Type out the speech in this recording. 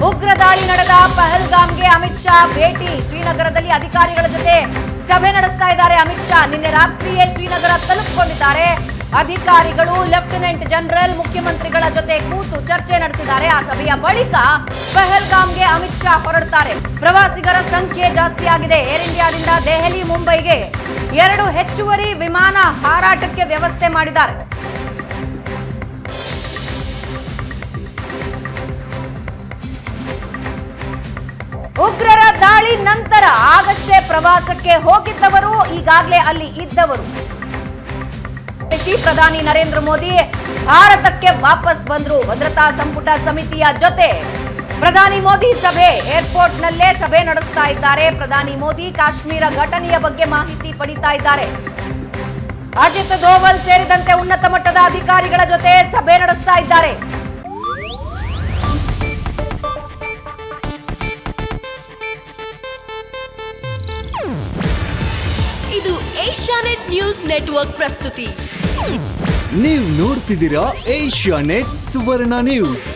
ಉಗ್ರ ದಾಳಿ ನಡೆದ ಪಹಲ್ಗಾಮ್ಗೆ ಅಮಿತ್ ಶಾ ಭೇಟಿ. ಶ್ರೀನಗರದಲ್ಲಿ ಅಧಿಕಾರಿಗಳ ಜೊತೆ ಸಭೆ ನಡೆಸ್ತಾ ಇದ್ದಾರೆ ಅಮಿತ್ ಶಾ. ನಿನ್ನೆ ರಾತ್ರಿಯೇ ಶ್ರೀನಗರ ತಲುಪಿಕೊಂಡಿದ್ದಾರೆ. ಅಧಿಕಾರಿಗಳು, ಲೆಫ್ಟಿನೆಂಟ್ ಜನರಲ್, ಮುಖ್ಯಮಂತ್ರಿಗಳ ಜೊತೆ ಕೂತು ಚರ್ಚೆ ನಡೆಸಿದ್ದಾರೆ. ಆ ಸಭೆಯ ಬಳಿಕ ಪಹಲ್ಗಾಮ್ಗೆ ಅಮಿತ್ ಶಾ ಹೊರಡ್ತಾರೆ. ಪ್ರವಾಸಿಗರ ಸಂಖ್ಯೆ ಜಾಸ್ತಿ ಆಗಿದೆ. ಏರ್ ಇಂಡಿಯಾದಿಂದ ದೆಹಲಿ, ಮುಂಬೈಗೆ 2 ಹೆಚ್ಚುವರಿ ವಿಮಾನ ಹಾರಾಟಕ್ಕೆ ವ್ಯವಸ್ಥೆ ಮಾಡಿದ್ದಾರೆ. ಉಗ್ರರ ದಾಳಿ ನಂತರ ಆಗಷ್ಟೇ ಪ್ರವಾಸಕ್ಕೆ ಹೋಗಿದ್ದವರು, ಈಗಾಗಲೇ ಅಲ್ಲಿ ಇದ್ದವರು. ಪ್ರಧಾನಿ ನರೇಂದ್ರ ಮೋದಿ ಭಾರತಕ್ಕೆ ವಾಪಸ್ ಬಂದ್ರು. ಭದ್ರತಾ ಸಂಪುಟ ಸಮಿತಿಯ ಜೊತೆ ಪ್ರಧಾನಿ ಮೋದಿ ಸಭೆ, ಏರ್ಪೋರ್ಟ್ನಲ್ಲೇ ಸಭೆ ನಡೆಸ್ತಾ ಇದ್ದಾರೆ. ಪ್ರಧಾನಿ ಮೋದಿ ಕಾಶ್ಮೀರ ಘಟನೆಯ ಬಗ್ಗೆ ಮಾಹಿತಿ ಪಡಿತಾ ಇದ್ದಾರೆ. ಅಜಿತ್ ದೋವಲ್ ಸೇರಿದಂತೆ ಉನ್ನತ ಮಟ್ಟದ ಅಧಿಕಾರಿಗಳ ಜೊತೆ ಸಭೆ ನಡೆಸ್ತಾ ಇದ್ದಾರೆ. ಇದು ಏಷ್ಯಾನೆಟ್ ನ್ಯೂಸ್ ನೆಟ್ವರ್ಕ್ ಪ್ರಸ್ತುತಿ. ನೀವು ನೋಡ್ತಿದ್ದೀರಾ ಏಷ್ಯಾನೆಟ್ ಸುವರ್ಣ ನ್ಯೂಸ್.